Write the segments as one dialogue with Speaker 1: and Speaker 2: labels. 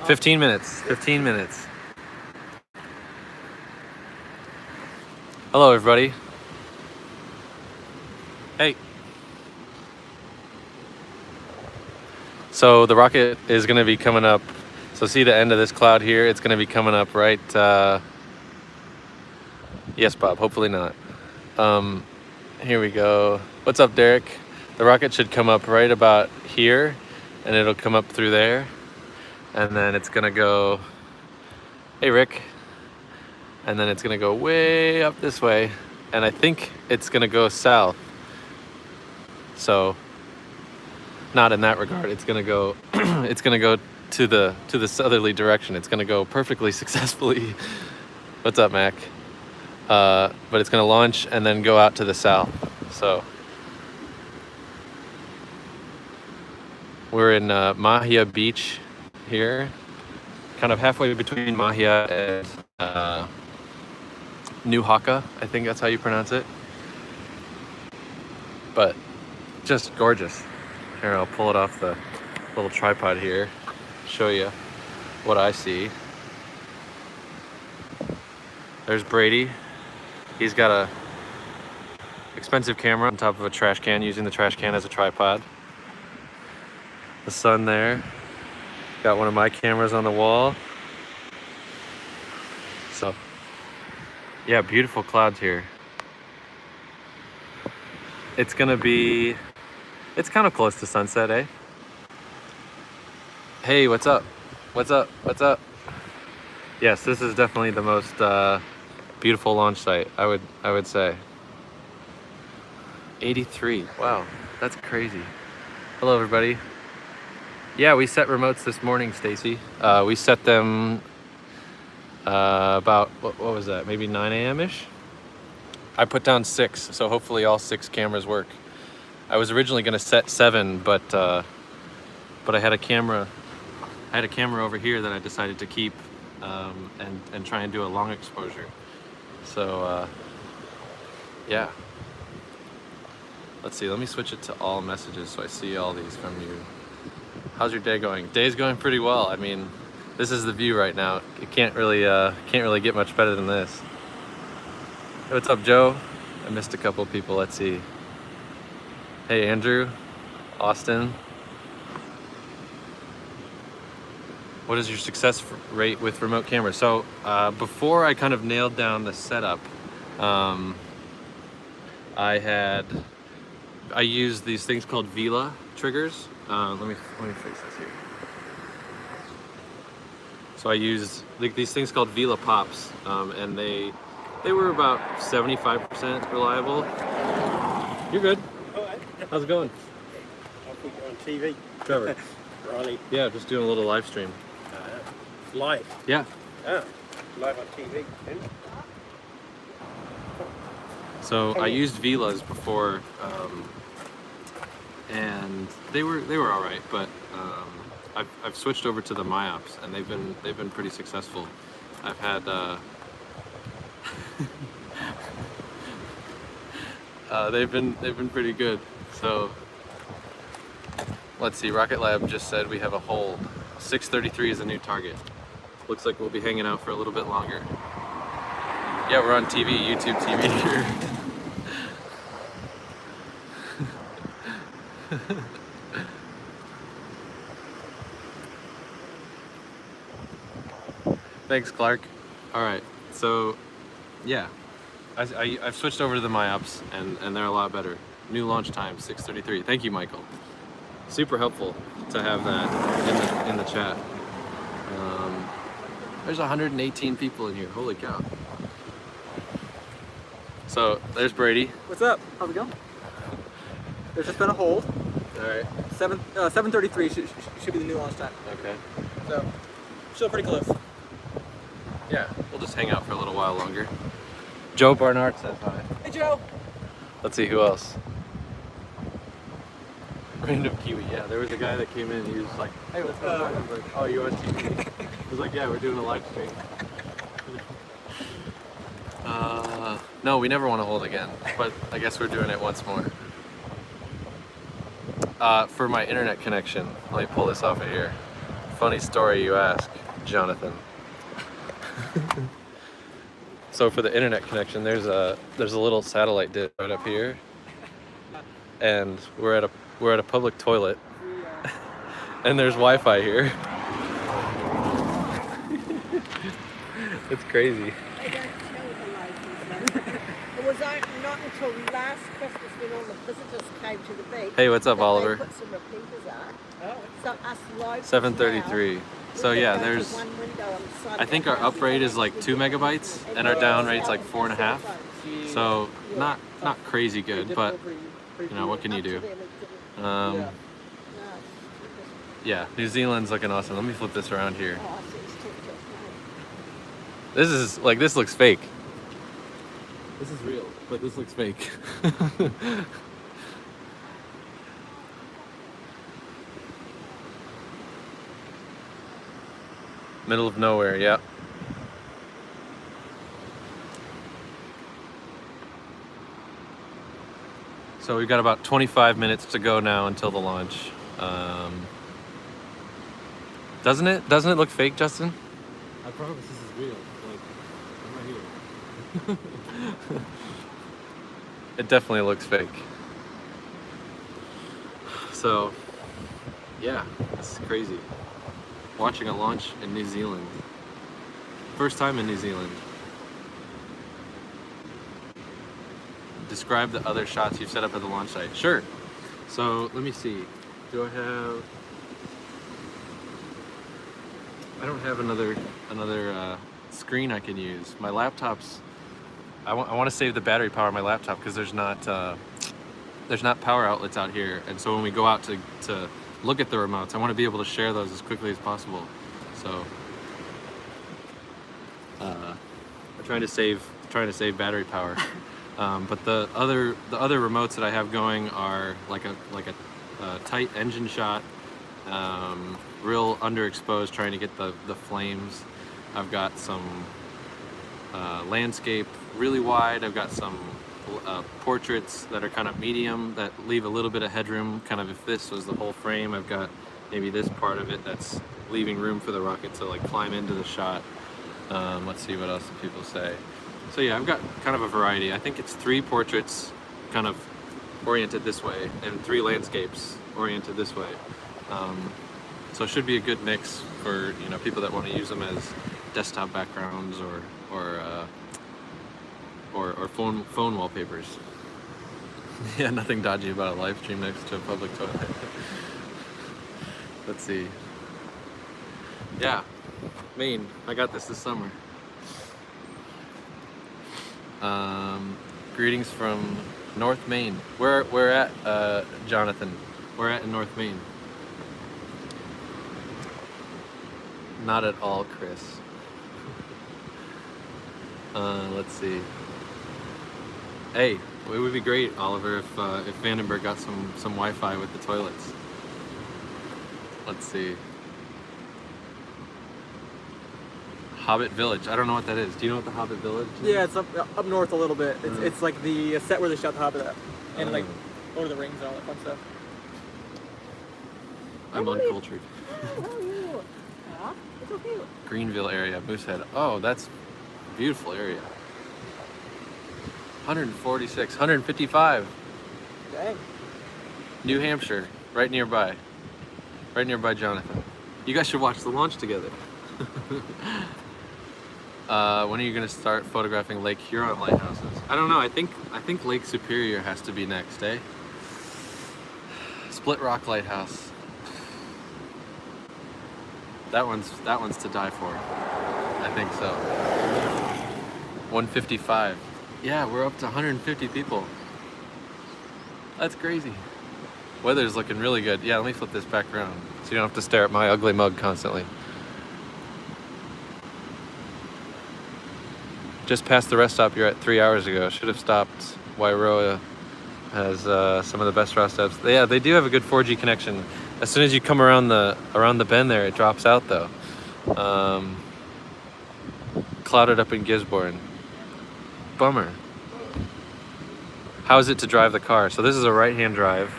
Speaker 1: 15 minutes. 15 minutes. Hello, everybody. Hey. So the rocket is going to be coming up. So see the end of this cloud here? It's going to be coming up right. Yes, Bob. Hopefully not. Here we go. What's up, Derek? The rocket should come up right about here, and it'll come up through there, and then it's gonna go. Hey, Rick. And then it's gonna go way up this way, and I think it's gonna go south. So, not in that regard. It's gonna go. It's gonna go to the southerly direction. It's gonna go perfectly successfully. What's up, Mac? But it's gonna launch and then go out to the south. So we're in Mahia Beach here, kind of halfway between Mahia and New Haka, I think that's how you pronounce it. But just gorgeous. Here, I'll pull it off the little tripod here, show you what I see. There's Brady. He's got a expensive camera on top of a trash can, using the trash can as a tripod. The sun there. Got one of my cameras on the wall. So, yeah, beautiful clouds here. It's gonna be, it's kind of close to sunset, eh? Hey, what's up? What's up? What's up? Yes, this is definitely the most beautiful launch site, I would say. 83. Wow, that's crazy. Hello, everybody. Yeah, we set remotes this morning, Stacy. We set them about, what was that? Maybe 9 a.m.-ish? I put down 6, so hopefully all 6 cameras work. I was originally going to set 7, but I had a camera. I had a camera over here that I decided to keep and try and do a long exposure. So yeah. Let's see. Let me switch it to all messages so I see all these from you. How's your day going? Day's going pretty well. I mean, this is the view right now. It can't really get much better than this. Hey, what's up, Joe? I missed a couple people. Let's see. Hey, Andrew, Austin. What is your success rate with remote camera? So before I kind of nailed down the setup, I used these things called Vela triggers. Let me fix this here. So I used these things called Vela pops, and they were about 75% reliable. You're good.
Speaker 2: All right.
Speaker 1: How's it going?
Speaker 2: I'll put you on TV.
Speaker 1: Trevor.
Speaker 2: Riley.
Speaker 1: Yeah, just doing a little live stream.
Speaker 2: Live.
Speaker 1: Yeah.
Speaker 2: Oh, live on TV.
Speaker 1: So I used Velas before, and they were all right, but I've switched over to the Myops, and they've been pretty successful. I've had they've been pretty good. So let's see. Rocket Lab just said we have a hold. 6:33 is a new target. Looks like we'll be hanging out for a little bit longer. Yeah, we're on TV, YouTube TV here. Thanks, Clark. All right, so yeah, I've switched over to the Myops, and they're a lot better. New launch time, 6:33. Thank you, Michael. Super helpful to have that in the chat. There's 118 people in here. Holy cow. So there's Brady.
Speaker 3: What's up? How's it going? There's just been a hold.
Speaker 1: All right.
Speaker 3: 7:33 should be the new launch time.
Speaker 1: Okay.
Speaker 3: So still pretty close.
Speaker 1: Yeah, we'll just hang out for a little while longer. Joe Barnard says hi.
Speaker 3: Hey Joe.
Speaker 1: Let's see who else. Random Kiwi. Yeah, there was a guy that came in. He was like, "Hey, what's going on?" I was like, "Oh, you on TV?" I was like, "Yeah, we're doing a live stream." No, we never want to hold again, but I guess we're doing it once more. For my internet connection, let me pull this off of here. Funny story you ask, Jonathan. So for the internet connection, there's a little satellite dish right up here, and we're at a public toilet, and there's Wi-Fi here. It's crazy.
Speaker 4: I don't know the license. It was not until last Christmas when all the visitors came to the beach.
Speaker 1: Hey, what's up,
Speaker 4: that
Speaker 1: Oliver?
Speaker 4: They put some repeaters up. So us locals
Speaker 1: 733.
Speaker 4: now,
Speaker 1: So
Speaker 4: we
Speaker 1: yeah,
Speaker 4: can go to
Speaker 1: there's.
Speaker 4: one window on the side
Speaker 1: I
Speaker 4: of
Speaker 1: think
Speaker 4: the
Speaker 1: our
Speaker 4: house
Speaker 1: up rate is
Speaker 4: and
Speaker 1: like
Speaker 4: we
Speaker 1: 2
Speaker 4: get
Speaker 1: megabytes,
Speaker 4: and
Speaker 1: and our
Speaker 4: we
Speaker 1: down
Speaker 4: sell
Speaker 1: rate's like
Speaker 4: them
Speaker 1: 4.5.
Speaker 4: cell phones.
Speaker 1: So not crazy good, but you know what can you
Speaker 4: Up to
Speaker 1: do?
Speaker 4: them, it's-
Speaker 1: Um,
Speaker 4: no,
Speaker 1: yeah, New Zealand's looking awesome. Let me flip this around here.
Speaker 4: oh, I see, it's too close,
Speaker 1: This is like, this looks fake. This is real, but this looks fake. Middle of nowhere, yeah. So we've got about 25 minutes to go now until the launch. Doesn't it look fake, Justin? I promise this is real. Like, I'm right here. It definitely looks fake. So, yeah, this is crazy. Watching a launch in New Zealand. First time in New Zealand. Describe the other shots you've set up at the launch site. Sure. So let me see. Do I have? I don't have another screen I can use. My laptop's. I want to save the battery power of my laptop because there's not power outlets out here, and so when we go out to look at the remotes, I want to be able to share those as quickly as possible. So I'm trying to save battery power. But the other remotes that I have going are like a tight engine shot, real underexposed, trying to get the flames. I've got some landscape really wide. I've got some portraits that are kind of medium that leave a little bit of headroom. Kind of if this was the whole frame, I've got maybe this part of it that's leaving room for the rocket to like climb into the shot. Let's see what else people say. So yeah, I've got kind of a variety. I think it's 3 portraits kind of oriented this way and 3 landscapes oriented this way. So it should be a good mix for, you know, people that want to use them as desktop backgrounds or phone wallpapers. Yeah, nothing dodgy about a live stream next to a public toilet. Let's see. Yeah, Maine. I got this summer. Greetings from North Maine. We're at Jonathan. We're at in North Maine. Not at all, Chris. Let's see. Hey, it would be great, Oliver, if Vandenberg got some Wi-Fi with the toilets. Let's see. Hobbit Village. I don't know what that is. Do you know what the Hobbit Village is?
Speaker 3: Yeah, it's up north a little bit. It's like the set where they shot the Hobbit at, and like Lord of the Rings and all that fun stuff.
Speaker 1: I'm uncultured.
Speaker 4: It's okay.
Speaker 1: Greenville area, Moosehead. Oh, that's a beautiful area. 146, 155.
Speaker 3: Dang.
Speaker 1: New Hampshire, right nearby. Right nearby Jonathan. You guys should watch the launch together. When are you gonna start photographing Lake Huron lighthouses? I don't know. I think Lake Superior has to be next, eh? Split Rock Lighthouse. That one's to die for. I think so. 155. Yeah, we're up to 150 people. That's crazy. Weather's looking really good. Yeah, let me flip this back around so you don't have to stare at my ugly mug constantly. Just past the rest stop you're at 3 hours ago. Should have stopped. Wairoa has some of the best rest stops. Yeah, they do have a good 4G connection. As soon as you come around the bend there, it drops out though. Clouded up in Gisborne. Bummer. How is it to drive the car? So this is a right-hand drive.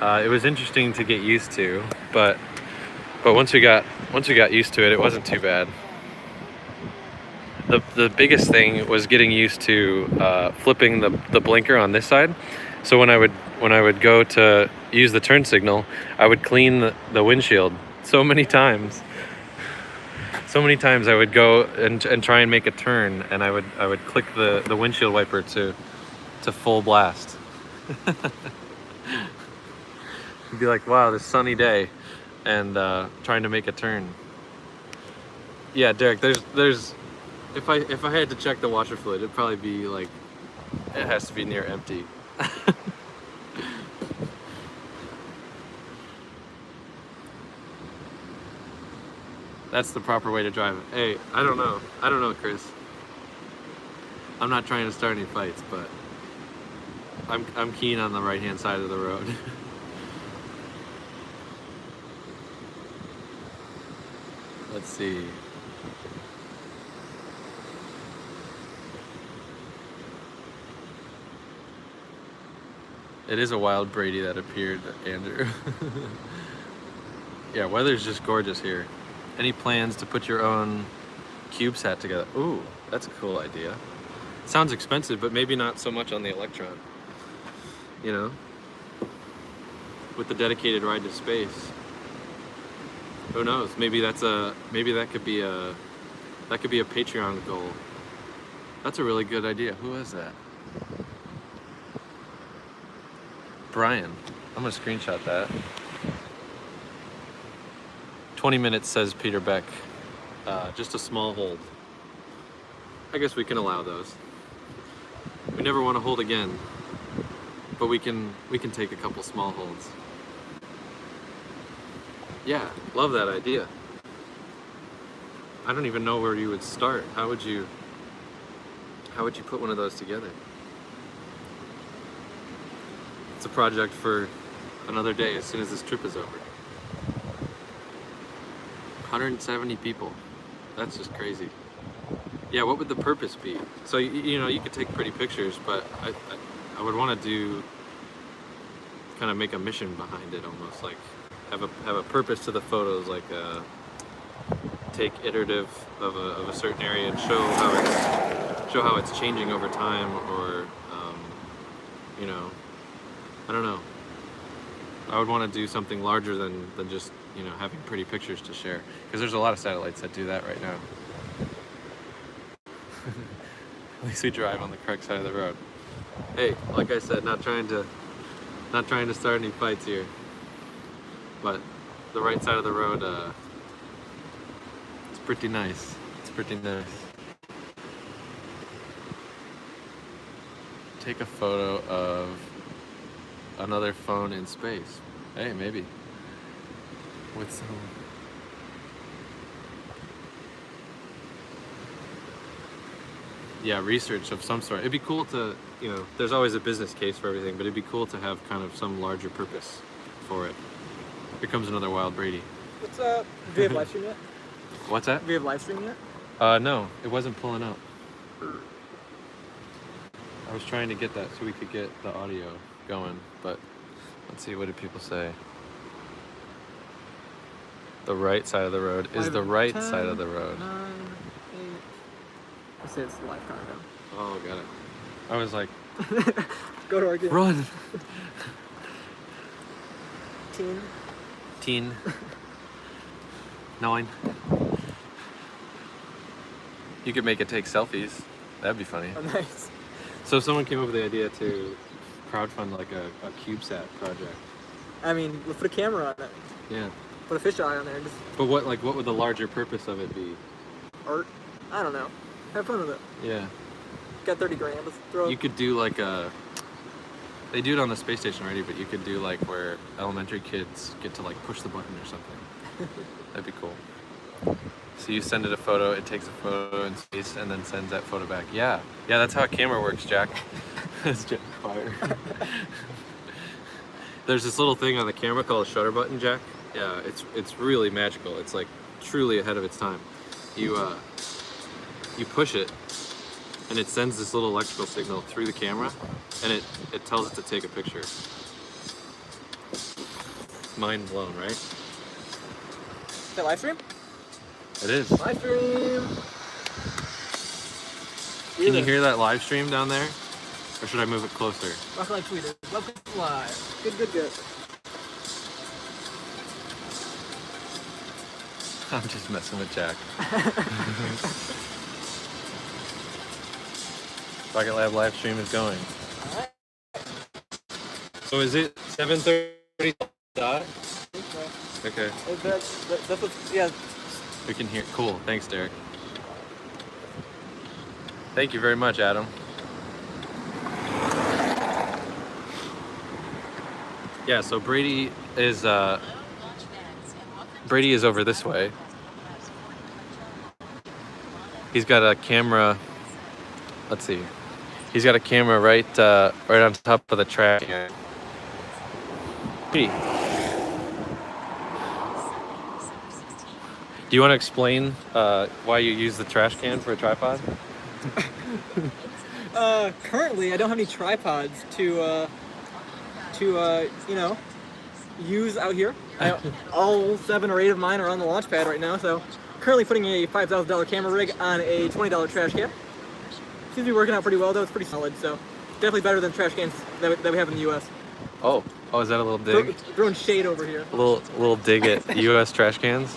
Speaker 1: It was interesting to get used to, but But once we got used to it, it wasn't too bad. The biggest thing was getting used to flipping the blinker on this side. So when I would go to use the turn signal, I would clean the windshield so many times. So many times I would go and try and make a turn, and I would click the windshield wiper to full blast. You'd be like, wow, this sunny day, and trying to make a turn. Yeah, Derek, there's if I had to check the washer fluid, it'd probably be like, it has to be near empty. That's the proper way to drive it. Hey, I don't know, Chris. I'm not trying to start any fights, but I'm keen on the right-hand side of the road. Let's see. It is a wild Brady that appeared, Andrew. Yeah, weather's just gorgeous here. Any plans to put your own CubeSat together? Ooh, that's a cool idea. Sounds expensive, but maybe not so much on the Electron. You know, with the dedicated ride to space. Who knows? Maybe that could be a Patreon goal. That's a really good idea. Who is that? Brian. I'm gonna screenshot that. 20 minutes, says Peter Beck. Just a small hold. I guess we can allow those. We never want to hold again, but we can take a couple small holds. Yeah, love that idea. I don't even know where you would start. How would you put one of those together? It's a project for another day as soon as this trip is over. 170 people. That's just crazy. Yeah, what would the purpose be? So you know, you could take pretty pictures, but I would want to do kind of make a mission behind it, almost like have a purpose to the photos, like take iterative of a certain area and show how it's changing over time, or you know, I don't know. I would want to do something larger than just, you know, having pretty pictures to share, because there's a lot of satellites that do that right now. At least we drive on the correct side of the road. Hey, like I said, not trying to start any fights here, but the right side of the road, it's pretty nice. It's pretty nice. Take a photo of another phone in space. Hey, maybe. With some... Yeah, research of some sort. It'd be cool to, you know, there's always a business case for everything, but it'd be cool to have kind of some larger purpose for it. Here comes another Wild Brady.
Speaker 3: What's up? Do we have live stream yet?
Speaker 1: What's that?
Speaker 3: Do we have live stream yet?
Speaker 1: No, it wasn't pulling up. I was trying to get that so we could get the audio going, but let's see, what did people say? The right side of the road is the right
Speaker 3: 10,
Speaker 1: side of the road.
Speaker 3: 9, 8. I say it's the live countdown.
Speaker 1: Oh, got it. I was like,
Speaker 3: Go to our game.
Speaker 1: run!
Speaker 3: Teen.
Speaker 1: 9. You could make it take selfies. That'd be funny.
Speaker 3: Oh, nice.
Speaker 1: So someone came up with the idea to crowdfund like a CubeSat project.
Speaker 3: I mean, let's put a camera on it.
Speaker 1: Yeah.
Speaker 3: Put a fisheye on there. Just
Speaker 1: But what would the larger purpose of it be?
Speaker 3: art. I don't know. Have fun with it.
Speaker 1: Yeah.
Speaker 3: Got 30 grand. Let's throw
Speaker 1: You
Speaker 3: it.
Speaker 1: could do like they do it on the space station already, but you could do like where elementary kids get to like push the button or something. That'd be cool. So you send it a photo, it takes a photo in space, and then sends that photo back. Yeah, that's how a camera works, Jack. That's Jack fire. There's this little thing on the camera called a shutter button, Jack. Yeah, it's really magical. It's like truly ahead of its time. You push it, and it sends this little electrical signal through the camera, and it tells it to take a picture. Mind blown, right?
Speaker 3: that live stream?
Speaker 1: It is.
Speaker 3: Live stream.
Speaker 1: Can you hear that live stream down there? Or should I move it closer?
Speaker 3: Rocket Live tweeted. Welcome live. Good, good, good.
Speaker 1: I'm just messing with Jack. Rocket Lab live stream is going.
Speaker 3: Alright.
Speaker 1: So is it 7:30?
Speaker 3: I think so.
Speaker 1: Okay.
Speaker 3: That's what, yeah.
Speaker 1: We can hear. Cool. Thanks, Derek. Thank you very much, Adam. Yeah, so Brady is over this way. He's got a camera. Let's see. He's got a camera right on top of the trash can. Brady, do you want to explain why you use the trash can for a tripod?
Speaker 3: Currently, I don't have any tripods to you know, use out here. All 7 or 8 of mine are on the launch pad right now, so currently putting a $5,000 camera rig on a $20 trash can. Seems to be working out pretty well though, it's pretty solid, so definitely better than trash cans that we have in the US.
Speaker 1: Oh, is that a little dig?
Speaker 3: Throwing shade over here.
Speaker 1: A little dig at US trash cans?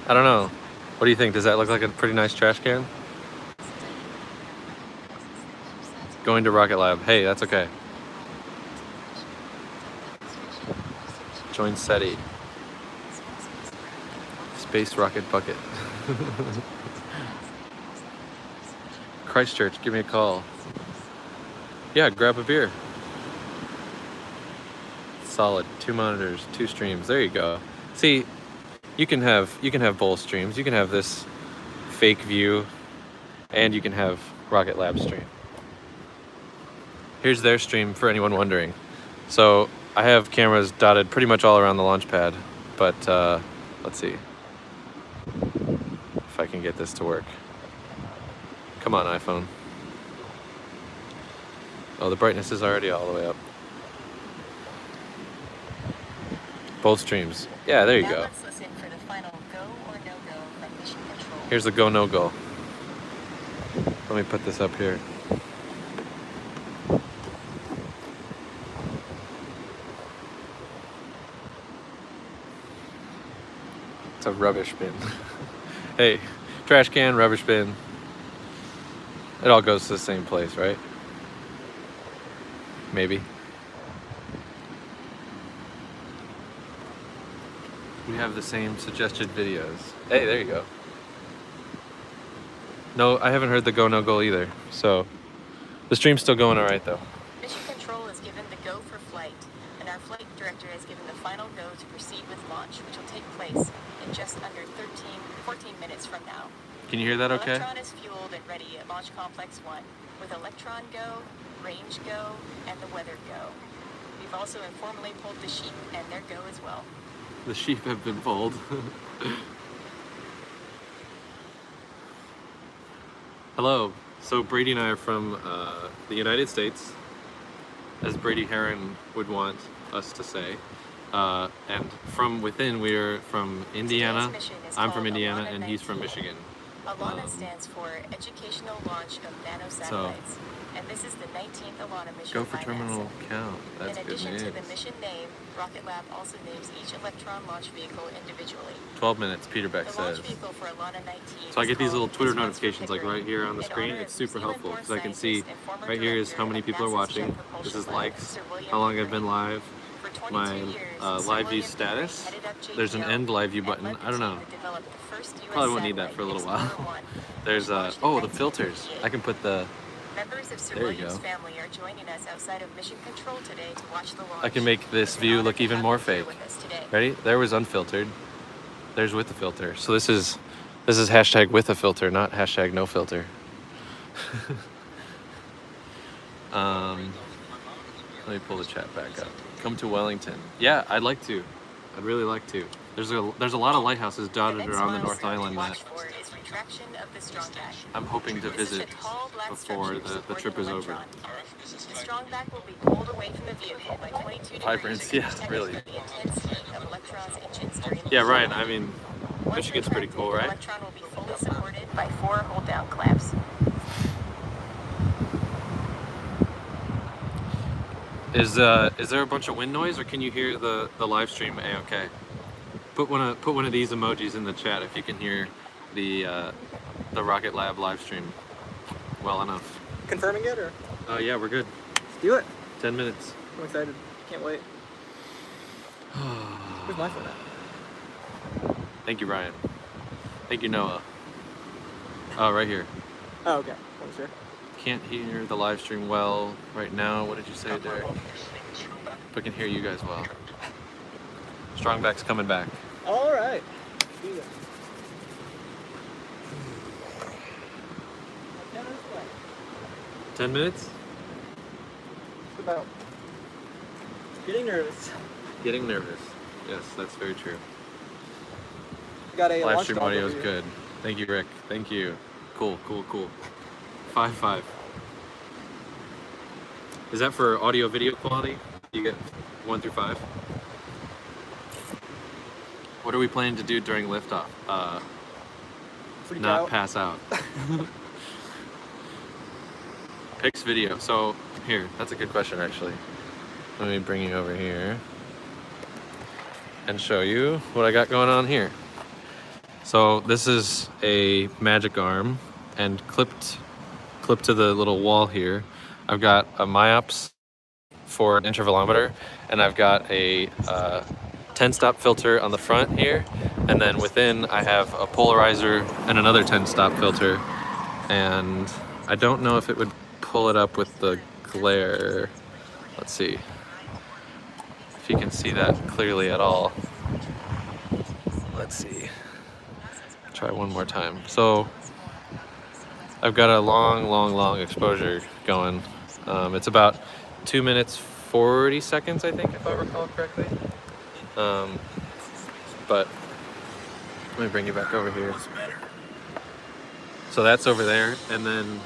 Speaker 1: I don't know. What do you think? Does that look like a pretty nice trash can? Going to Rocket Lab. Hey, that's okay. Join SETI. Space Rocket Bucket. Christchurch, give me a call. Yeah, grab a beer. Solid. 2 monitors, 2 streams. There you go. See, you can have both streams. You can have this fake view, and you can have Rocket Lab stream. Here's their stream for anyone wondering. So I have cameras dotted pretty much all around the launch pad, but let's see if I can get this to work. Come on, iPhone. Oh, the brightness is already all the way up. Both streams. Yeah, there you go.
Speaker 5: Let's listen for the final go or no go from Mission Control.
Speaker 1: Here's the go, no go. Let me put this up here. It's a rubbish bin. Hey, trash can, rubbish bin. It all goes to the same place, right? Maybe. We have the same suggested videos. Hey, there you go. No, I haven't heard the go, no go either. So the stream's still going all right though.
Speaker 5: Mission Control is given the go for flight, and our flight director has given the final go to proceed with launch, which will take place in just under 14 minutes from now.
Speaker 1: Can you hear that okay?
Speaker 5: Electron is fueled and ready at Launch Complex 1, with Electron go, range go, and the weather go. We've also informally pulled the sheep and their go as well.
Speaker 1: The sheep have been pulled. Hello. So Brady and I are from the United States, as Brady Heron would want us to say. And from within, we are from Indiana. I'm from Indiana, and he's from Michigan.
Speaker 5: ElaNa stands for Educational Launch of Nanosatellites, and this is the 19th ElaNa mission.
Speaker 1: Go for
Speaker 5: by
Speaker 1: terminal
Speaker 5: NASA.
Speaker 1: count. That's
Speaker 5: In
Speaker 1: good
Speaker 5: addition
Speaker 1: news.
Speaker 5: to the mission name, Rocket Lab also names each Electron launch vehicle individually.
Speaker 1: 12 minutes, Peter Beck
Speaker 5: The
Speaker 1: says.
Speaker 5: launch vehicle for ElaNa-19
Speaker 1: So I get these little
Speaker 5: is
Speaker 1: Twitter
Speaker 5: called
Speaker 1: notifications like right here on the
Speaker 5: in
Speaker 1: screen.
Speaker 5: honor
Speaker 1: It's
Speaker 5: of
Speaker 1: super
Speaker 5: New
Speaker 1: helpful
Speaker 5: Zealand
Speaker 1: because I can
Speaker 5: scientist
Speaker 1: see
Speaker 5: and former
Speaker 1: right here is
Speaker 5: director
Speaker 1: how many
Speaker 5: of
Speaker 1: people are
Speaker 5: NASA's
Speaker 1: watching.
Speaker 5: Jet Propulsion
Speaker 1: This is
Speaker 5: Lab,
Speaker 1: likes,
Speaker 5: Sir William
Speaker 1: how long I've
Speaker 5: Pickering.
Speaker 1: been live,
Speaker 5: For 22
Speaker 1: my
Speaker 5: years, Sir
Speaker 1: live view
Speaker 5: William
Speaker 1: status.
Speaker 5: Pickering headed up
Speaker 1: There's an
Speaker 5: JPL
Speaker 1: end live view
Speaker 5: and
Speaker 1: button.
Speaker 5: led the
Speaker 1: I don't know.
Speaker 5: team that developed the first US
Speaker 1: Probably won't need that
Speaker 5: satellite,
Speaker 1: for a little
Speaker 5: Explorer
Speaker 1: while.
Speaker 5: 1,
Speaker 1: There's
Speaker 5: which launched in
Speaker 1: oh, the filters.
Speaker 5: 1968.
Speaker 1: I can put the,
Speaker 5: Members of Sir
Speaker 1: There you
Speaker 5: William's
Speaker 1: go.
Speaker 5: family are joining us outside of Mission Control today to watch the launch.
Speaker 1: I can make this
Speaker 5: It's an
Speaker 1: view
Speaker 5: honor
Speaker 1: look
Speaker 5: to
Speaker 1: even
Speaker 5: have
Speaker 1: more
Speaker 5: you here
Speaker 1: fake.
Speaker 5: with us today.
Speaker 1: Ready? There was unfiltered. There's with the filter. So this is hashtag with a filter, not hashtag no filter. Let me pull the chat back up. Come to Wellington. Yeah, I'd like to. I'd really like to. There's a lot of lighthouses dotted
Speaker 5: next
Speaker 1: around the
Speaker 5: milestone
Speaker 1: North
Speaker 5: to
Speaker 1: Island
Speaker 5: watch
Speaker 1: that
Speaker 5: for is retraction of the strong back.
Speaker 1: I'm hoping to
Speaker 5: This is
Speaker 1: visit
Speaker 5: a tall black
Speaker 1: before
Speaker 5: structure
Speaker 1: the
Speaker 5: supporting
Speaker 1: trip is over.
Speaker 5: Electron. The strong back will be pulled away from the vehicle by 22 degrees
Speaker 1: Vibrance,
Speaker 5: to
Speaker 1: yeah,
Speaker 5: protect
Speaker 1: really.
Speaker 5: from the intense heat of Electron's engines
Speaker 1: Yeah, Ryan, I mean,
Speaker 5: Once
Speaker 1: Michigan's pretty
Speaker 5: retracted,
Speaker 1: cool, right?
Speaker 5: Electron will be fully supported by 4 hold-down clamps.
Speaker 1: Is there a bunch of wind noise, or can you hear the live stream a-okay? Put one of these emojis in the chat if you can hear the Rocket Lab live stream well enough.
Speaker 3: Confirming it, or?
Speaker 1: Yeah, we're good.
Speaker 3: Let's do it.
Speaker 1: 10 minutes.
Speaker 3: I'm excited. Can't wait. Where's my phone at?
Speaker 1: Thank you, Ryan. Thank you, Noah. Oh, right here.
Speaker 3: Oh, okay. Wasn't sure.
Speaker 1: Can't hear the live stream well right now. What did you say, Derek? But can hear you guys well. Strongback's coming back.
Speaker 3: All right. Do this.
Speaker 1: 10 minutes?
Speaker 3: It's about getting nervous.
Speaker 1: Getting nervous. Yes, that's very true.
Speaker 3: Got a
Speaker 1: Live
Speaker 3: launch
Speaker 1: stream
Speaker 3: dog
Speaker 1: audio
Speaker 3: over
Speaker 1: is
Speaker 3: here.
Speaker 1: good. Thank you, Rick. Thank you. Cool. 5.5. Is that for audio video quality? You get 1 through 5? What are we planning to do during liftoff?
Speaker 3: Freak
Speaker 1: Not
Speaker 3: out.
Speaker 1: pass out. Pics video. So here, that's a good question actually. Let me bring you over here and show you what I got going on here. So this is a magic arm, and clipped to the little wall here, I've got a myops for an intervalometer, and I've got a 10-stop filter on the front here, and then within I have a polarizer and another 10-stop filter, and I don't know if it would pull it up with the glare. Let's see if you can see that clearly at all. Let's see. Try one more time. So I've got a long exposure going. It's about 2 minutes 40 seconds, I think, if I recall correctly. But let me bring you back over here. So that's over there, and then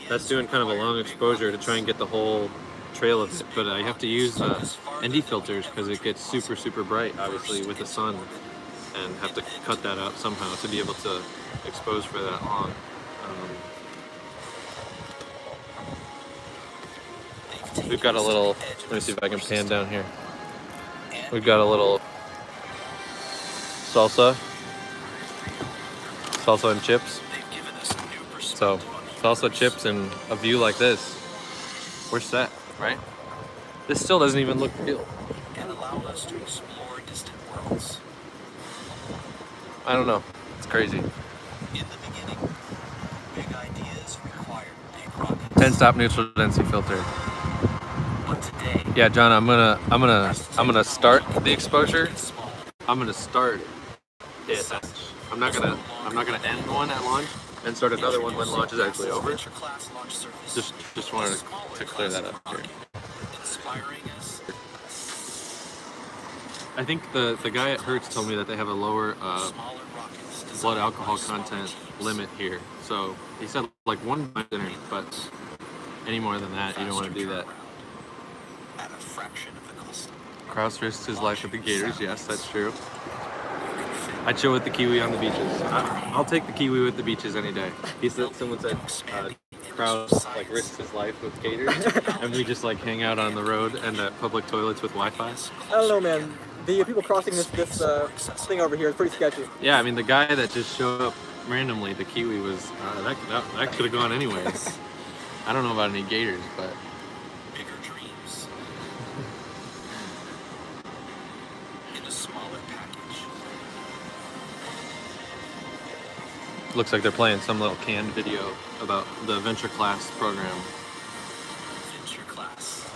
Speaker 1: that's doing kind of a long exposure to try and get the whole trail of it. But I have to use ND filters because it gets super bright, obviously, with the sun, and have to cut that out somehow to be able to expose for that long. We've got a little, let me see if I can pan down here. We've got a little salsa and chips. So salsa, chips, and a view like this, we're set, right? This still doesn't even look real.
Speaker 6: And allow us to explore distant worlds.
Speaker 1: I don't know, it's crazy.
Speaker 6: In the beginning, big ideas required big rockets.
Speaker 1: 10-stop neutral density filter.
Speaker 6: But today,
Speaker 1: Yeah, John, I'm gonna start the exposure. I'm gonna start it. I'm not gonna end one at launch and start another one when launch is actually over.
Speaker 6: venture-class launch service,
Speaker 1: Just wanted to clear that up here.
Speaker 6: inspiring us.
Speaker 1: I think the guy at Hertz told me that they have a lower
Speaker 6: Smaller rockets designed
Speaker 1: blood alcohol
Speaker 6: by
Speaker 1: content
Speaker 6: scientists.
Speaker 1: limit here. So he said like 1 by dinner, but any more than that, you don't want to do that.
Speaker 6: At a fraction of the cost.
Speaker 1: Kraus risks his life with the Gators. Yes, that's true. I chill with the Kiwi on the beaches. I'll take the Kiwi with the beaches any day. Someone said Kraus like risks his life with Gators, and we just like hang out on the road and at public toilets with Wi-Fi.
Speaker 3: I don't know, man. The people crossing this thing over here is pretty sketchy.
Speaker 1: Yeah, I mean the guy that just showed up randomly, the Kiwi was that could have gone anyways. I don't know about any Gators, but
Speaker 6: Bigger dreams. In a smaller package.
Speaker 1: looks like they're playing some little canned video about the venture class program.
Speaker 6: Venture class.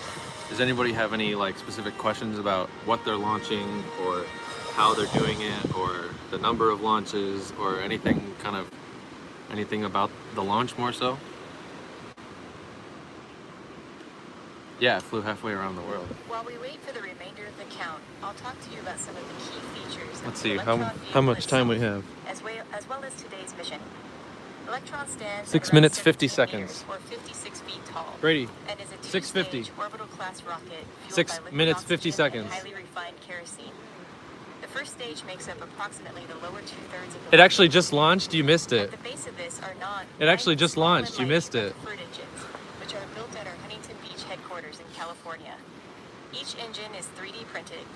Speaker 1: Does anybody have any like specific questions about what they're launching or how they're doing it or the number of launches or anything about the launch more so? Yeah, it flew halfway around the world.
Speaker 5: While we wait for the remainder of the count, I'll talk to you about some of the key features of
Speaker 1: Let's
Speaker 5: the
Speaker 1: see
Speaker 5: Electron
Speaker 1: how
Speaker 5: vehicle
Speaker 1: much time we
Speaker 5: itself,
Speaker 1: have.
Speaker 5: as well as today's mission. Electron stands
Speaker 1: 6
Speaker 5: at around
Speaker 1: minutes, 50
Speaker 5: 17 meters,
Speaker 1: seconds.
Speaker 5: or 56 feet tall,
Speaker 1: Brady,
Speaker 5: and is a
Speaker 1: 6:50.
Speaker 5: two-stage orbital class rocket fueled
Speaker 1: 6
Speaker 5: by liquid
Speaker 1: minutes, 50
Speaker 5: oxygen
Speaker 1: seconds.
Speaker 5: and highly refined kerosene. The first stage makes up approximately the lower 2/3 of the
Speaker 1: It actually just launched. You missed
Speaker 5: At
Speaker 1: it.
Speaker 5: the base of this are not
Speaker 1: It actually
Speaker 5: nine
Speaker 1: just
Speaker 5: small and
Speaker 1: launched. You
Speaker 5: light
Speaker 1: missed it.
Speaker 5: Rutherford engines, which are built at our Huntington Beach headquarters in California. Each engine is 3D printed.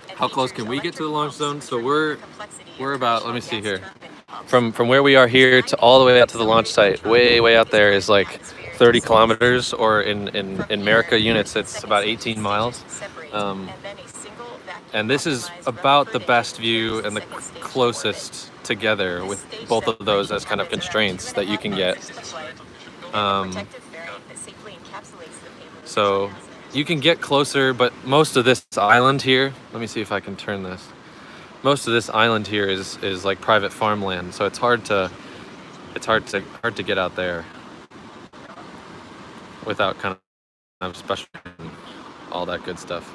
Speaker 5: And
Speaker 1: How close
Speaker 5: features
Speaker 1: can we get to the
Speaker 5: electric
Speaker 1: launch
Speaker 5: pumps
Speaker 1: zone?
Speaker 5: which
Speaker 1: So
Speaker 5: remove the complexity of
Speaker 1: we're about, let me
Speaker 5: traditional
Speaker 1: see
Speaker 5: gas
Speaker 1: here.
Speaker 5: turbine pumps.
Speaker 1: From where we are here to all the way out to the launch site, way out there is like 30 kilometers, or in America units, it's about 18 miles. And this is about the best view and the closest together with both of those as kind of constraints that you can get. So you can get closer, but most of this island here, let me see if I can turn this. Most of this island here is like private farmland, so it's hard to get out there without kind of special and all that good stuff.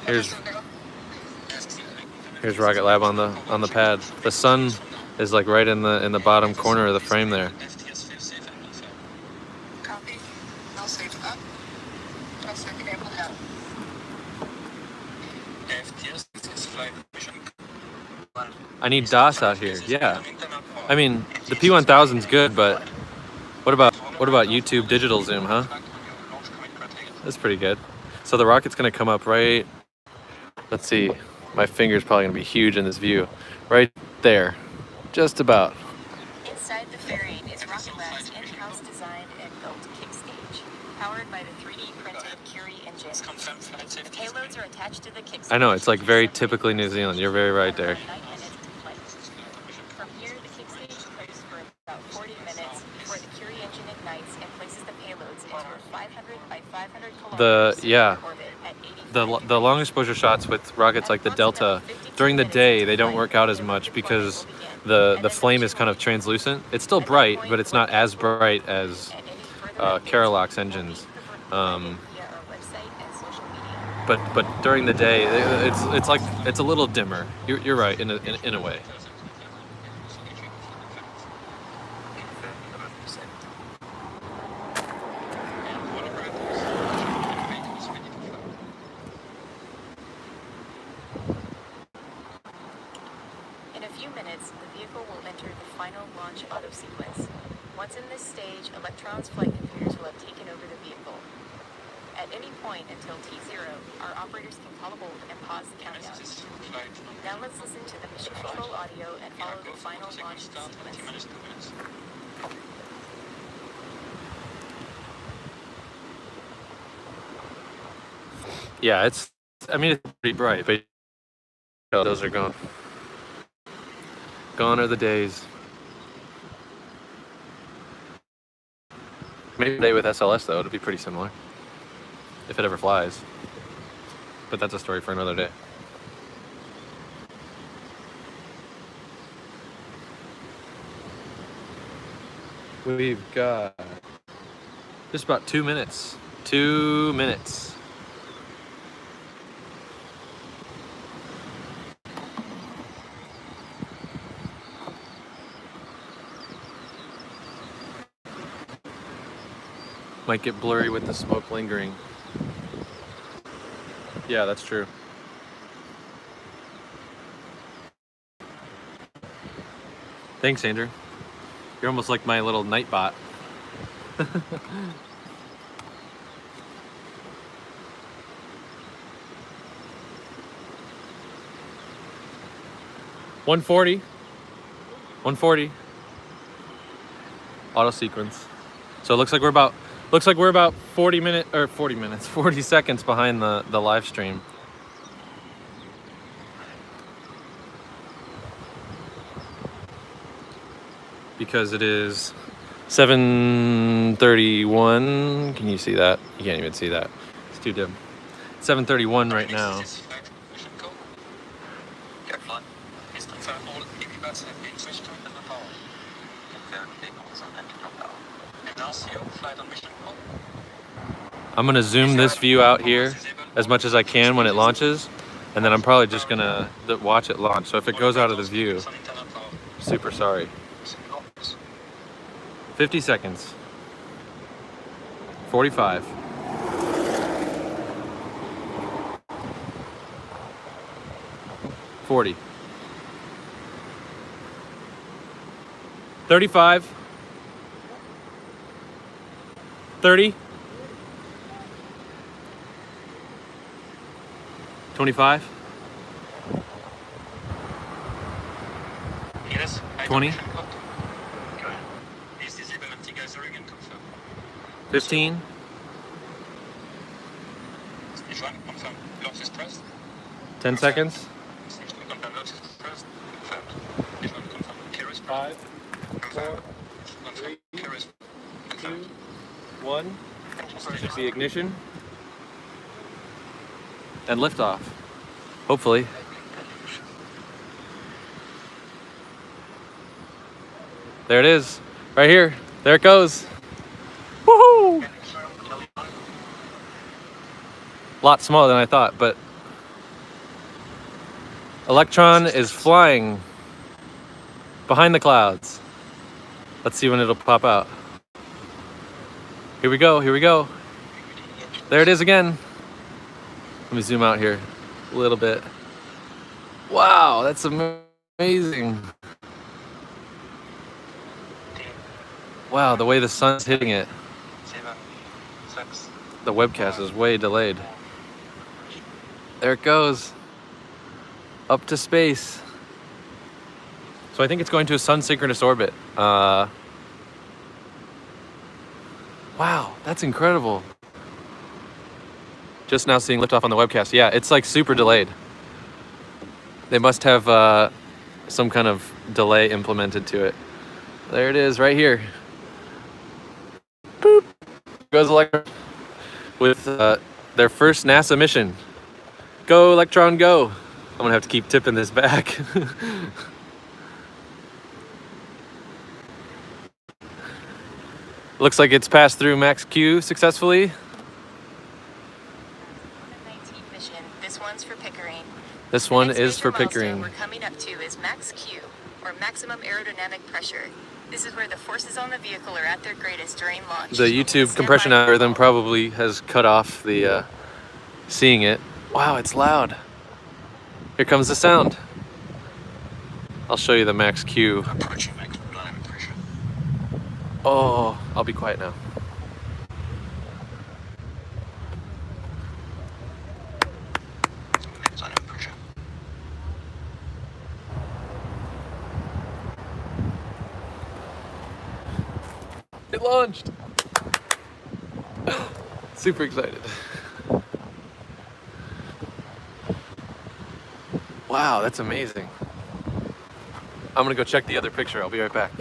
Speaker 1: Here's Rocket Lab on the pad. The sun is like right in the bottom corner of the frame there.
Speaker 6: Copy. Now save up. That's able out. FTS is flight mission.
Speaker 1: I need DOS out here. Yeah. I mean, the P1000's good, but what about YouTube digital zoom, huh? That's pretty good. So the rocket's gonna come up right, let's see, my finger's probably gonna be huge in this view. Right there, just about.
Speaker 5: Inside the fairing is Rocket Lab's in-house designed and built kick stage, powered by the 3D printed Curie engine. The payloads are attached to the kick stage.
Speaker 1: I know, it's like very typically New Zealand. You're very right, Derek.
Speaker 5: From here, the kick stage cruises for about 40 minutes before the Curie engine ignites and places the payloads into a 500 by 500 kilometers orbit at 80.
Speaker 1: The long exposure shots with rockets like the Delta, during the day they don't work out as much because the flame is kind of translucent. It's still bright, but it's not as bright as Keralox engines. But during the day, it's a little dimmer. You're right in a way.
Speaker 5: In a few minutes, the vehicle will enter the final launch auto sequence. Once in this stage, Electron's flight computers will have taken over the vehicle. At any point until T0, our operators can call a hold and pause the countdown. Now let's listen to the mission control audio and follow the final launch sequence.
Speaker 1: Yeah, it's pretty bright, but those are gone. Gone are the days. Maybe today with SLS though, it'll be pretty similar. If it ever flies. But that's a story for another day. We've got just about 2 minutes. 2 minutes. Might get blurry with the smoke lingering. Yeah, that's true. Thanks, Andrew. You're almost like my little night bot. $140. Auto sequence. So it looks like we're about 40 seconds behind the live stream. Because it is 7:31. Can you see that? You can't even see that. It's too dim. 7:31 right now. I'm gonna zoom this view out here as much as I can when it launches, and then I'm probably just gonna watch it launch. So if it goes out of the view, super sorry. 50 seconds. 45. 40. 35. 30. 25. 20. 15. 10 seconds. 5, 4, 3, 2, 1. Should be ignition. And liftoff. Hopefully. There it is. Right here. There it goes. Woohoo! A lot smaller than I thought, but Electron is flying behind the clouds. Let's see when it'll pop out. Here we go, here we go. There it is again. Let me zoom out here a little bit. Wow, that's amazing. Wow, the way the sun's hitting it. The webcast is way delayed. There it goes. Up to space. So I think it's going to a sun synchronous orbit. Wow, that's incredible. Just now seeing liftoff on the webcast. Yeah, it's like super delayed. They must have some kind of delay implemented to it. There it is right here. Boop. Goes Electron with their first NASA mission. Go, Electron, go. I'm gonna have to keep tipping this back. Looks like it's passed through Max Q successfully.
Speaker 5: ElaNa-19 mission. This one's for Pickering.
Speaker 1: This one
Speaker 5: Next
Speaker 1: is for
Speaker 5: major milestone
Speaker 1: Pickering.
Speaker 5: we're coming up to is Max Q, or maximum aerodynamic pressure. This is where the forces on the vehicle are at their greatest during launch.
Speaker 1: The YouTube compression algorithm probably has cut off the seeing it. Wow, it's loud. Here comes the sound. I'll show you the Max Q.
Speaker 6: Approaching maximum dynamic pressure.
Speaker 1: Oh, I'll be quiet now.
Speaker 6: Dynamic pressure.
Speaker 1: It launched. Super excited. Wow, that's amazing. I'm gonna go check the other picture. I'll be right back.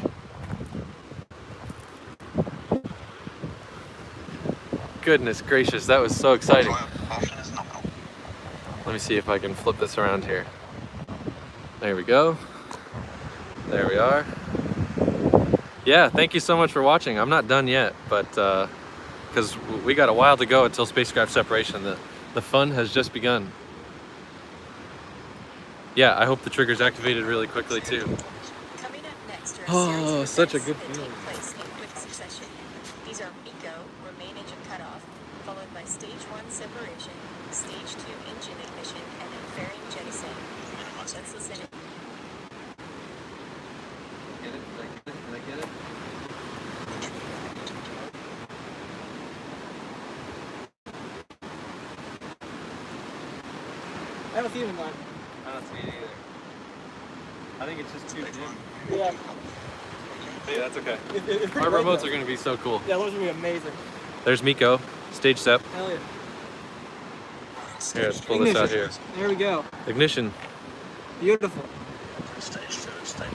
Speaker 1: Goodness gracious, that was so exciting. Let me see if I can flip this around here. There we go. There we are. Yeah, thank you so much for watching. I'm not done yet, but because we got a while to go until spacecraft separation. The fun has just begun. Yeah, I hope the trigger's activated really quickly too.
Speaker 5: Coming up next are a
Speaker 1: Oh,
Speaker 5: series of
Speaker 1: such a
Speaker 5: events
Speaker 1: good
Speaker 5: that
Speaker 1: feeling.
Speaker 5: take place in quick succession. These are MECO, or main engine cutoff, followed by stage 1 separation, stage 2 engine ignition, and then fairing jettison. Let's listen in.
Speaker 1: Get it? Did I get it?
Speaker 3: I don't see it in mine.
Speaker 1: I don't see it either. I think it's just too dim.
Speaker 3: Yeah.
Speaker 1: Hey, that's okay.
Speaker 3: It's pretty
Speaker 1: Our
Speaker 3: bright,
Speaker 1: remotes
Speaker 3: though.
Speaker 1: are going to be so cool.
Speaker 3: Yeah, those are gonna be amazing.
Speaker 1: There's Miko, stage step.
Speaker 3: Hell yeah.
Speaker 1: Here, let's pull this out here.
Speaker 3: There we go.
Speaker 1: Ignition.
Speaker 3: Beautiful.
Speaker 6: Stage 2, stage.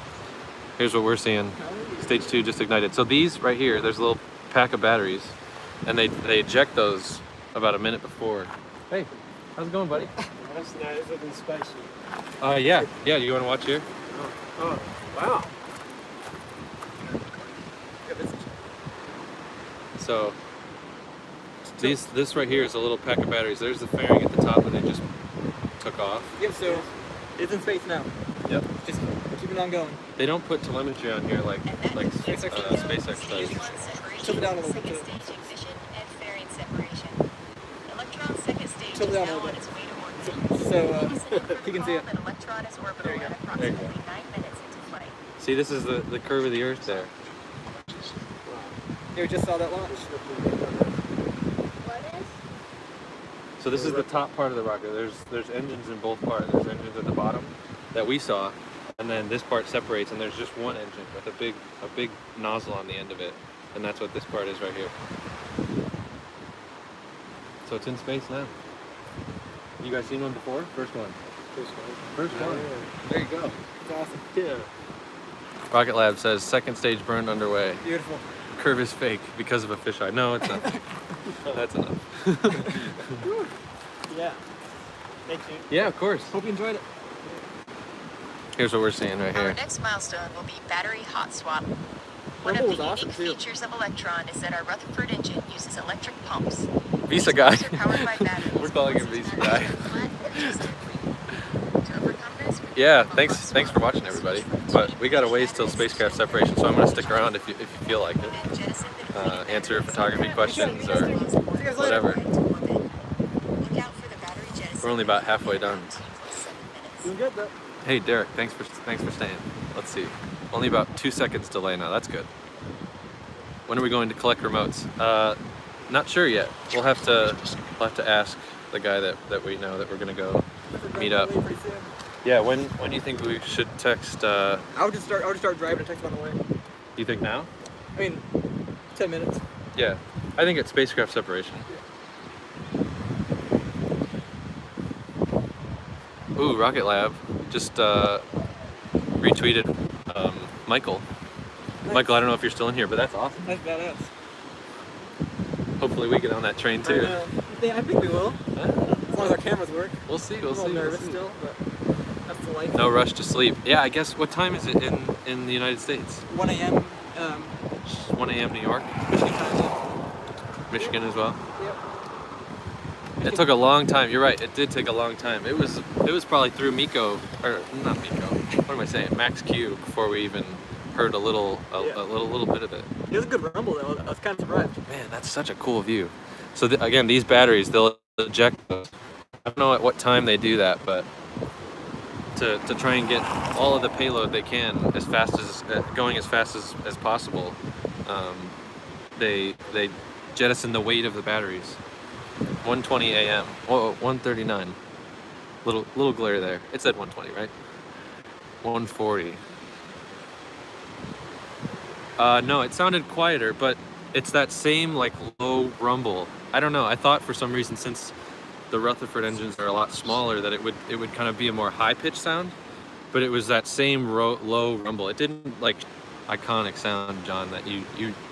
Speaker 1: Here's what we're seeing. Stage 2 just ignited. So these right here, there's a little pack of batteries, and they eject those about a minute before. Hey, how's it going, buddy?
Speaker 2: That's nice looking spaceship.
Speaker 1: Yeah. You want to watch here?
Speaker 2: Oh, wow.
Speaker 1: So this right here is a little pack of batteries. There's the fairing at the top that they just took off.
Speaker 3: Yep, so it's in space now.
Speaker 1: Yep.
Speaker 3: Just keep it on going.
Speaker 1: They don't put telemetry on here like
Speaker 3: SpaceX
Speaker 1: SpaceX does.
Speaker 5: Stage 1 separation,
Speaker 3: Tilt it down a little bit,
Speaker 5: second
Speaker 3: too.
Speaker 5: stage ignition, and fairing separation. Electron's second stage
Speaker 3: Tilt it
Speaker 5: is
Speaker 3: down a
Speaker 5: now
Speaker 3: little
Speaker 5: on
Speaker 3: bit.
Speaker 5: its way to orbit.
Speaker 3: so you can see it.
Speaker 5: That Electron is orbital
Speaker 3: There you
Speaker 5: at
Speaker 3: go.
Speaker 5: approximately 9 minutes into flight.
Speaker 1: See, this is the curve of the Earth there.
Speaker 3: Yeah, we just saw that launch.
Speaker 1: So this is the top part of the rocket. There's engines in both parts. There's engines at the bottom that we saw, and then this part separates, and there's just one engine with a big nozzle on the end of it, and that's what this part is right here. So it's in space now. You guys seen one before? First one. First one. There you go.
Speaker 3: It's awesome.
Speaker 2: Yeah.
Speaker 1: Rocket Lab says second stage burn underway.
Speaker 3: Beautiful.
Speaker 1: Curve is fake because of a fisheye. No, it's not. That's enough.
Speaker 3: Yeah. Thank you.
Speaker 1: Yeah, of course.
Speaker 3: Hope you enjoyed it.
Speaker 1: Here's what we're seeing right
Speaker 5: Our
Speaker 1: here.
Speaker 5: next milestone will be battery hot swap. One
Speaker 3: Rumble
Speaker 5: of the
Speaker 3: was awesome,
Speaker 5: unique
Speaker 3: too.
Speaker 5: features of Electron is that our Rutherford engine uses electric pumps.
Speaker 1: Visa
Speaker 5: These
Speaker 1: guy.
Speaker 5: pumps are powered by batteries.
Speaker 1: We're calling him
Speaker 5: Once
Speaker 1: Visa
Speaker 5: each
Speaker 1: guy.
Speaker 5: battery is flat, it's just free. To overcome this, we
Speaker 1: Yeah,
Speaker 5: pump
Speaker 1: thanks
Speaker 5: hot swap.
Speaker 1: for watching, everybody. But we got a ways till spacecraft separation, so I'm gonna stick around if you feel like it.
Speaker 5: Then jettison the depleted
Speaker 1: Answer
Speaker 5: batteries.
Speaker 1: photography questions or
Speaker 3: See you guys later.
Speaker 1: whatever.
Speaker 5: Look out for the battery jettison.
Speaker 1: We're only about halfway done.
Speaker 5: 7 minutes.
Speaker 3: Doing good though.
Speaker 1: Hey Derek, thanks for staying. Let's see. Only about 2 seconds delay now. That's good. When are we going to collect remotes? Not sure yet. We'll have to ask the guy that we know that we're gonna go meet up.
Speaker 3: Pretty soon.
Speaker 1: Yeah. When do you think we should text?
Speaker 3: I would just start driving and text on the way.
Speaker 1: You think now?
Speaker 3: I mean, 10 minutes.
Speaker 1: Yeah. I think it's spacecraft separation. Ooh, Rocket Lab just retweeted Michael. Michael, I don't know if you're still in here, but that's awesome.
Speaker 3: That's badass.
Speaker 1: Hopefully we get on that train
Speaker 3: I
Speaker 1: too.
Speaker 3: know. Yeah, I think we will. As long as our cameras work.
Speaker 1: We'll see.
Speaker 3: I'm
Speaker 1: We'll
Speaker 3: a little
Speaker 1: see.
Speaker 3: nervous still, but that's the life.
Speaker 1: No rush to sleep. Yeah, I guess. What time is it in the United States?
Speaker 3: 1 a.m.
Speaker 1: 1 a.m. New York,
Speaker 3: Michigan time.
Speaker 1: Michigan as well.
Speaker 3: Yep.
Speaker 1: It took a long time. You're right. It did take a long time. It was probably through Miko, or not Miko. What am I saying? Max Q before we even heard a little bit of it.
Speaker 3: It was a good rumble though. I was kind of surprised.
Speaker 1: Man, that's such a cool view. So again, these batteries, they'll eject those. I don't know at what time they do that, but to try and get all of the payload they can as fast as going as fast as possible, they jettison the weight of the batteries. 1:20 a.m. Oh, 1:39. Little glare there. It said 1:20, right? 1:40. No, it sounded quieter, but it's that same like low rumble. I don't know. I thought for some reason, since the Rutherford engines are a lot smaller, that it would kind of be a more high-pitched sound, but it was that same low rumble. It didn't like iconic sound, John, that you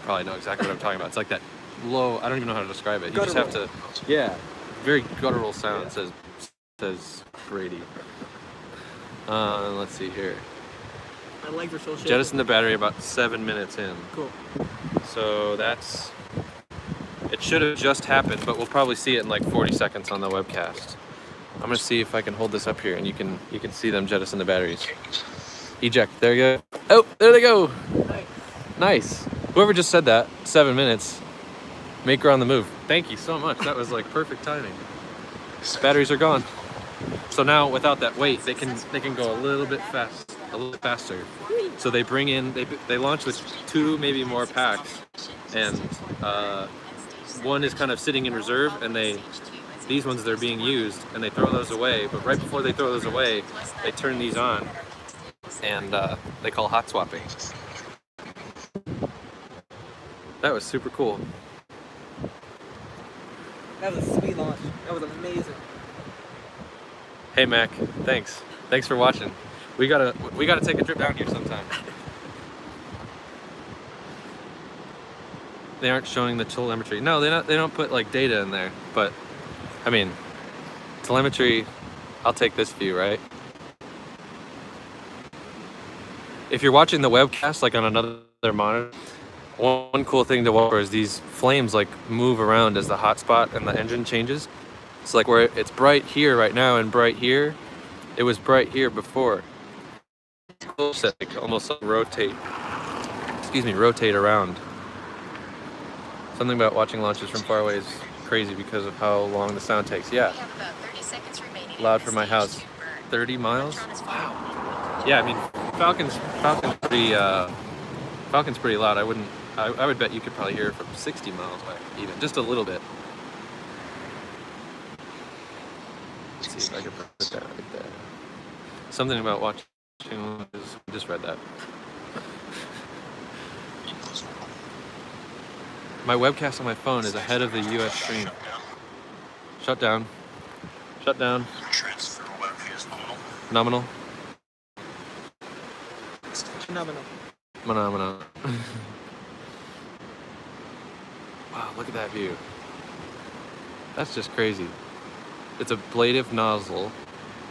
Speaker 1: probably know exactly what I'm talking about. It's like that low. I don't even know how to describe it. You just have to. Yeah, very guttural sound. Says Brady. Let's see here.
Speaker 3: My legs are still shaking.
Speaker 1: Jettison the battery about 7 minutes in.
Speaker 3: Cool.
Speaker 1: So it should have just happened, but we'll probably see it in like 40 seconds on the webcast. I'm gonna see if I can hold this up here and you can see them jettison the batteries. Eject, there you go. Oh, there they go. Nice. Whoever just said that, 7 minutes, make her on the move. Thank you so much. That was like perfect timing. Batteries are gone. So now without that weight, they can go a little bit faster. So they bring in, they launch with 2, maybe more packs, and one is kind of sitting in reserve, and these ones, they're being used, and they throw those away. But right before they throw those away, they turn these on, and they call hot swapping. That was super cool.
Speaker 3: That was a sweet launch. That was amazing.
Speaker 1: Hey Mac, thanks for watching. We gotta take a trip down here sometime. They aren't showing the telemetry. No, they don't put like data in there. But I mean, telemetry. I'll take this view, right? If you're watching the webcast like on another monitor, one cool thing to watch for is these flames like move around as the hotspot and the engine changes. It's like where it's bright here right now and bright here, it was bright here before. Like almost like rotate around. Something about watching launches from far away is crazy because of how long the sound takes. Yeah.
Speaker 5: We have about 30 seconds remaining
Speaker 1: loud for my house. 30 miles? Wow. Yeah, I mean, Falcon's pretty loud. I would bet you could probably hear it from 60 miles away, even just a little bit. Let's see if I can put that right there. Something about watching. I just read that. My webcast on my phone is ahead of the U.S. stream. Shut down. Shut down.
Speaker 6: Transfer webcast
Speaker 1: Nominal.
Speaker 6: nominal.
Speaker 3: Phenomenal.
Speaker 1: Phenomena. Wow, look at that view. That's just crazy. It's ablative nozzle